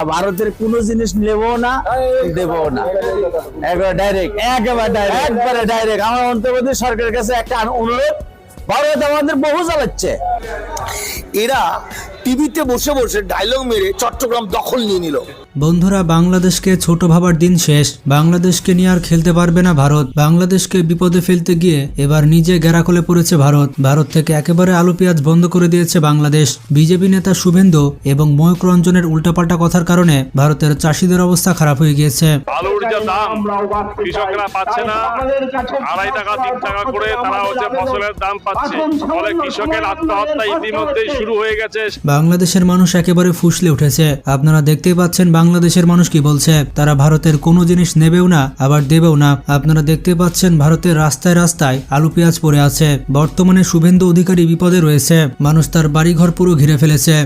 ভারতের কোনো জিনিস নেবো না, দেবো না, একবারে ডাইরেক্ট। আমার অন্তর্বর্তী সরকারের কাছে একটা অনুরোধ, ভারত আমাদের বহু চালাচ্ছে। এরা টিভিতে বসে বসে ডায়লগ মেরে চট্টগ্রাম দখল নিয়ে নিল। বন্ধুরা, বাংলাদেশকে ছোট ভাবার দিন শেষ। বাংলাদেশকে নিয়ে আর খেলতে পারবে না ভারত। বাংলাদেশকে বিপদে ফেলতে গিয়ে এবার নিজে গেরাকলে পড়েছে ভারত। ভারত থেকে একেবারে আলু পেঁয়াজ বন্ধ করে দিয়েছে বাংলাদেশ। বিজেপি নেতা শুভেন্দু এবং ময়ূক রঞ্জনের উল্টাপাল্টা কথার কারণে ভারতের চাষিদের অবস্থা খারাপ হয়ে গিয়েছে। আলুর যা দাম কৃষকরা পাচ্ছে না, 2.5 টাকা 3 টাকা করে তারা ফসলের দাম পাচ্ছে। ফলে কৃষকের আত্মহত্যা ইতিমধ্যেই শুরু হয়ে গেছে। বাংলাদেশের মানুষ একেবারে ফুসলে উঠেছে। আপনারা দেখতেই পাচ্ছেন বাংলাদেশের মানুষ কি বলছে। তারা ভারতের কোনো জিনিস নেবেও না, আবার দেবেও না। আপনারা দেখতে পাচ্ছেন ভারতের রাস্তায় রাস্তায় আলু পেঁয়াজ পড়ে আছে। বর্তমানে শুভেন্দু অধিকারী বিপদে রয়েছে। মানুষ তার বাড়িঘর পুরো ঘিরে ফেলেছে।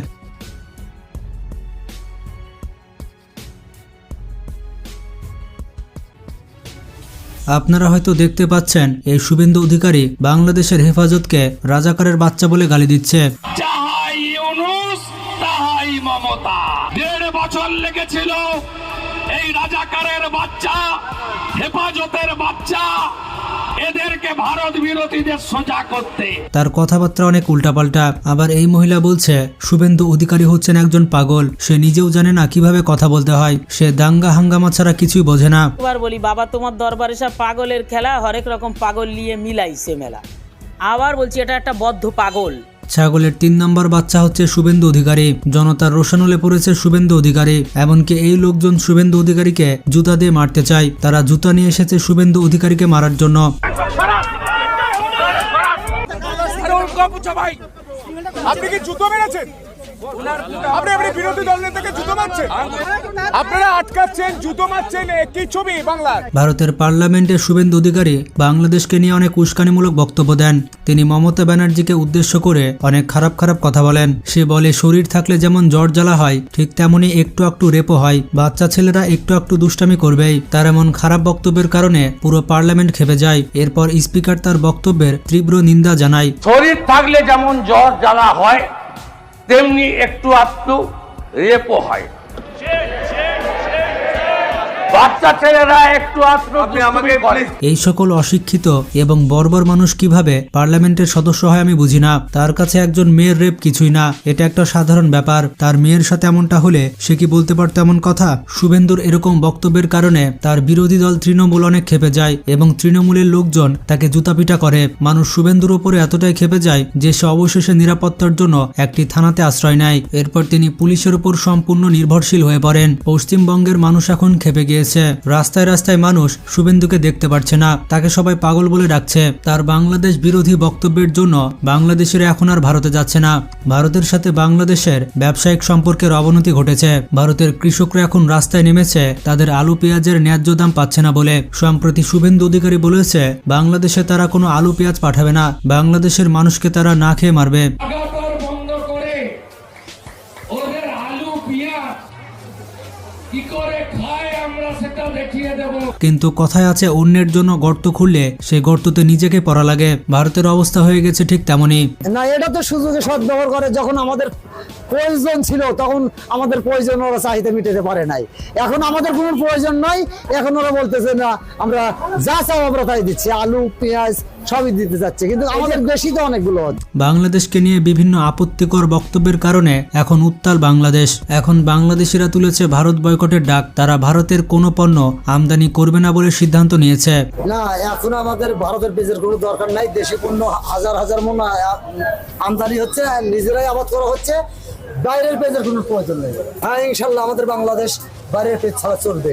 আপনারা হয়তো দেখতে পাচ্ছেন এই শুভেন্দু অধিকারী বাংলাদেশের হেফাজতকে রাজাকারের বাচ্চা বলে গালি দিচ্ছে। যাহাই ইউনূস তাহাই মমতা। 1.5 বছর লেগেছিল এই রাজাকারের বাচ্চা, হেফাজতের বাচ্চা এদেরকে ভারত বিরোধীদের সোজা করতে। তার কথাবার্তা অনেক উল্টাপাল্টা। আবার এই মহিলা বলছে শুভেন্দু অধিকারী হচ্ছেন একজন পাগল। সে নিজেও জানে না কিভাবে কথা বলতে হয়। সে দাঙ্গা হাঙ্গামা ছাড়া কিছুই বোঝে না। একবার বলি, বাবা তোমার দরবারে সব পাগলের খেলা, হরেক রকম পাগল নিয়ে মিলাইছে মেলা। আবার বলছি এটা একটা বদ্ধ পাগল। ছাগলের 3 নম্বর বাচ্চা হচ্ছে শুভেন্দু অধিকারী। জনতার রোশানলে পড়েছে শুভেন্দু অধিকারী। এমনকি এই লোকজন শুভেন্দু অধিকারীকে জুতা দিয়ে মারতে চায়। তারা জুতা নিয়ে এসেছে শুভেন্দু অধিকারীকে মারার জন্য। আপনি কি জুতো মেরেছেন? আপনি বিরোধী দল নেতাকে জুতো মারছেন, আপনারা আটকাচ্ছেন, জুতো মারছেন। কি ছবি বাংলার? ভারতের পার্লামেন্টে শুভেন্দু অধিকারী বাংলাদেশকে নিয়ে অনেক উস্কানিমূলক বক্তব্য দেন। তিনি মমতা ব্যানার্জিকে উদ্দেশ্য করে অনেক খারাপ খারাপ কথা বলেন। সে বলে শরীর থাকলে যেমন জ্বর জ্বালা হয়, ঠিক তেমনি একটু একটু রেপো হয়। বাচ্চা ছেলেরা একটু একটু দুষ্টামি করবেই। তার এমন খারাপ বক্তব্যের কারণে পুরো পার্লামেন্ট খেপে যায়। এরপর স্পিকার তার বক্তব্যের তীব্র নিন্দা জানায়। শরীর থাকলে যেমন জ্বর জ্বালা হয়, তেমনি একটু আধটু রেপও হয়। বাচ্চা ছেলেরা একটু আধটু দুষ্টামি করে। এই সকল অশিক্ষিত এবং বর্বর মানুষ কিভাবে পার্লামেন্টের সদস্য হয় আমি বুঝি না। তার কাছে একজন মেয়ের রেপ কিছুই না, এটা একটা সাধারণ ব্যাপার। তার মেয়ের সাথে এমনটা হলে সে কি বলতে পারতো এমন কথা? শুভেন্দুর এরকম বক্তব্যের কারণে তার বিরোধী দল তৃণমূল অনেক খেপে যায় এবং তৃণমূলের লোকজন তাকে জুতাপিটা করে। মানুষ শুভেন্দুর উপরে এতটাই খেপে যায় যে সে অবশেষে নিরাপত্তার জন্য একটি থানাতে আশ্রয় নেয়। এরপর তিনি পুলিশের উপর সম্পূর্ণ নির্ভরশীল হয়ে পড়েন। পশ্চিমবঙ্গের মানুষ এখন খেপে গিয়েছে। রাস্তায় রাস্তায় মানুষ শুভেন্দুকে দেখতে পারছে না, তাকে সবাই পাগল বলে ডাকছে। তার বাংলাদেশ বিরোধী বক্তব্যের জন্য বাংলাদেশের এখন আর ভারতে যাচ্ছে না। ভারতের সাথে বাংলাদেশের ব্যবসায়িক সম্পর্কের অবনতি ঘটেছে। ভারতের কৃষকরা এখন রাস্তায় নেমেছে তাদের আলু পেঁয়াজের ন্যায্য দাম পাচ্ছে না বলে। সম্প্রতি শুভেন্দু অধিকারী বলেছে বাংলাদেশে তারা কোনো আলু পেঁয়াজ পাঠাবে না, বাংলাদেশের মানুষকে তারা না খেয়ে মারবে। বন্ধ করে ওদের আলু পেঁয়াজ কি করে খায় আমরা সেটা দেখিয়ে দেব। কিন্তু কথায় আছে অন্যের জন্য গর্ত খুললে সে গর্ততে নিজেকে পড়া লাগে। ভারতের অবস্থা হয়ে গেছে ঠিক তেমনই। না, এটা তো সুযোগে সদ্ব্যবহার করে। যখন আমাদের প্রয়োজন ছিল তখন আমাদের প্রয়োজন ওরা চাহিদা মিটাতে পারে নাই। এখন আমাদের কোনো প্রয়োজন নাই, এখন ওরা বলতেছে না আমরা যা চাও আমরা তাই দিচ্ছি, আলু পেঁয়াজ সবই দিতে যাচ্ছে, কিন্তু আমাদের বেশি তো অনেকগুলো। বাংলাদেশকে নিয়ে বিভিন্ন আপত্তিকর বক্তব্যের কারণে এখন উত্তাল বাংলাদেশ। এখন বাংলাদেশিরা তুলেছে ভারত বয়কটের ডাক। তারা ভারতের কোনো পণ্য আমদানি করবে না বলে সিদ্ধান্ত নিয়েছে। না, এখন আমাদের ভারতের পেঁয়াজের কোনো দরকার নাই। দেশি পণ্য হাজার হাজার মন আমদানি হচ্ছে, নিজেরাই আবাদ করা হচ্ছে, বাইরের পেঁয়াজের কোনো প্রয়োজন নেই। হ্যাঁ, ইনশাল্লাহ আমাদের বাংলাদেশ বাইরের পেঁয়াজ ছাড়া চলবে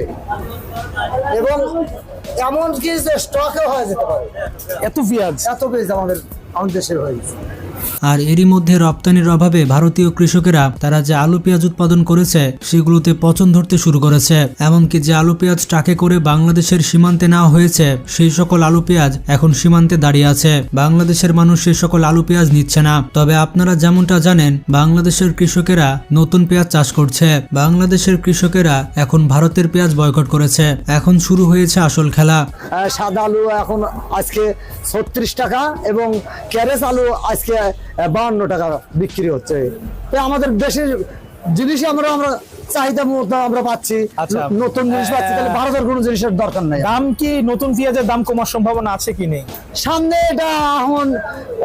এবং এমনকি যে স্টকেও হয়ে যেতে পারে। এত পেঁয়াজ আমাদের দেশের হয়ে গেছে। আর এরই মধ্যে রপ্তানির অভাবে ভারতীয় কৃষকেরা তারা যে আলু পেঁয়াজ উৎপাদন করেছে সেগুলোতে পচন ধরতে শুরু করেছে। এমনকি যে আলু পেঁয়াজ ট্রাকে করে বাংলাদেশের সীমান্তে নেওয়া হয়েছে সেই সকল আলু পেঁয়াজ এখন সীমান্তে দাঁড়িয়ে আছে। বাংলাদেশের মানুষ সেই সকল আলু পেঁয়াজ নিচ্ছে না। তবে আপনারা যেমনটা জানেন বাংলাদেশের কৃষকেরা নতুন পেঁয়াজ চাষ করছে। বাংলাদেশের কৃষকেরা এখন ভারতের পেঁয়াজ বয়কট করেছে। এখন শুরু হয়েছে আসল খেলা। সাদা আলু এখন আজকে 36 টাকা এবং ক্যারেজ আলু আজকে 52 টাকা বিক্রি হচ্ছে। আমাদের দেশের জিনিসই আমরা চাহিদা মতো আমরা পাচ্ছি, আচ্ছা। নতুন জিনিস পাচ্ছি, তাহলে ভারতের কোনো জিনিসের দরকার নাই। দাম কি নতুন পেঁয়াজের দাম কমার সম্ভাবনা আছে কি নেই? সামনে এটা এখন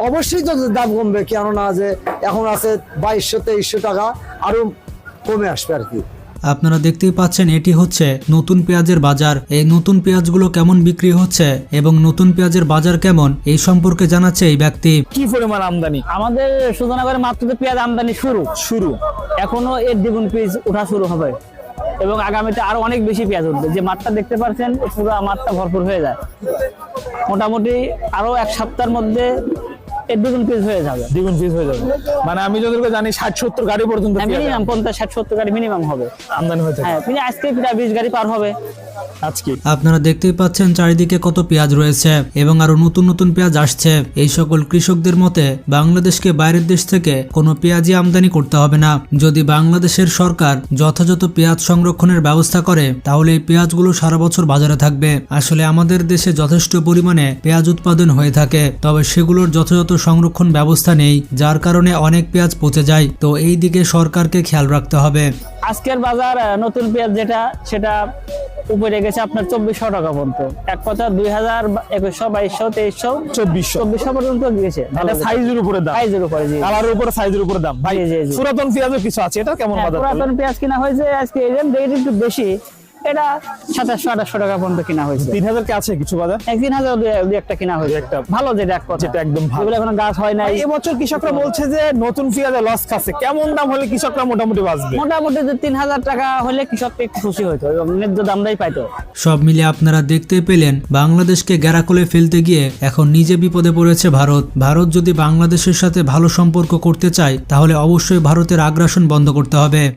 অবশ্যই তো দাম কমবে, কেননা যে এখন আছে 2200-2300 টাকা, আরো কমে আসবে আর কি। আপনারা দেখতেই পাচ্ছেন এটি হচ্ছে নতুন পেঁয়াজের বাজার। এই নতুন পেঁয়াজগুলো কেমন বিক্রি হচ্ছে এবং নতুন পেঁয়াজের বাজার কেমন এই সম্পর্কে জানাচ্ছে এই ব্যক্তি। কি পরিমাণ আমদানি? আমাদের সুধনাগরে মাত্র তো পেঁয়াজ আমদানি শুরু এখনো এর দ্বিগুণ পেঁয়াজ ওঠা শুরু হবে এবং আগামীতে আরো অনেক বেশি পেঁয়াজ উঠবে। যে মাঠটা দেখতে পাচ্ছেন পুরো মাঠটা ভরপুর হয়ে যায়, মোটামুটি আরো এক সপ্তাহের মধ্যে এর দ্বিগুণ পেঁয়াজ হয়ে যাবে। দ্বিগুণ পিস হয়ে যাবে, মানে আমি যতটুকু জানি 60-70 গাড়ি পর্যন্ত পেঁয়াজ মিনিমাম 50-60-70 গাড়ি মিনিমাম হবে আমদানি হয়ে থাকে হ্যাঁ, আজকে প্রায় 20 গাড়ি পার হবে আজকে। আপনারা দেখতেই পাচ্ছেন চারিদিকে কত পেঁয়াজ রয়েছে এবং আরো নতুন নতুন পেঁয়াজ আসছে। এই সকল কৃষকদের মতে বাংলাদেশকে বাইরের দেশ থেকে কোনো পেঁয়াজই আমদানি করতে হবে না। যদি বাংলাদেশের সরকার যথাযথ পেঁয়াজ সংরক্ষণের ব্যবস্থা করে তাহলে এই পেঁয়াজগুলো সারা বছর বাজারে থাকবে। আসলে আমাদের দেশে যথেষ্ট পরিমাণে পেঁয়াজ উৎপাদন হয়ে থাকে, তবে সেগুলোর যথাযথ সংরক্ষণ ব্যবস্থা নেই, যার কারণে অনেক পেঁয়াজ পচে যায়। তো এই দিকে সরকারকে খেয়াল রাখতে হবে। আজকের বাজার নতুন পেঁয়াজ যেটা সেটা উপরে গেছে আপনার 2400 টাকা পর্যন্ত, এক কথা 2000-2100, 2200, 2300, 2400 পর্যন্ত গিয়েছে। এটা সাইজের উপরে দাম, সাইজের উপরে জি, কালারের উপরে সাইজের উপরে দাম। ভাই জি, জি। পুরাতন পেঁয়াজের কিছু আছে, এটা কেমন হ্যাঁ, বাজার? পুরাতন পেঁয়াজ কিনা হয়েছে আজকে এই রেট একটু বেশি, এটা 2700-2800 টাকা পর্যন্ত কিনা হয়েছে। 3000 কে আছে কিছু বাজার? 3000 দুই একটা কিনা হয়েছে, একটা। ভালো যেটা এক কথা, যেটা একদম ভালো। যেগুলো এখনো গাছ হয় নাই। এবছর কৃষকরা বলছে যে নতুন পেঁয়াজে লস খাচ্ছে, কেমন দাম হলে কৃষকরা মোটামুটি বাঁচবে? মোটামুটি 3000 টাকা হলে কৃষক একটু খুশি হইতো এবং ন্যায্য দামটাই পাইতো। সব মিলিয়ে আপনারা দেখতে পেলেন বাংলাদেশকে গ্যারাকলে ফেলতে গিয়ে এখন নিজে বিপদে পড়েছে ভারত। ভারত যদি বাংলাদেশের সাথে ভালো সম্পর্ক করতে চায় তাহলে অবশ্যই ভারতের আগ্রাসন বন্ধ করতে হবে।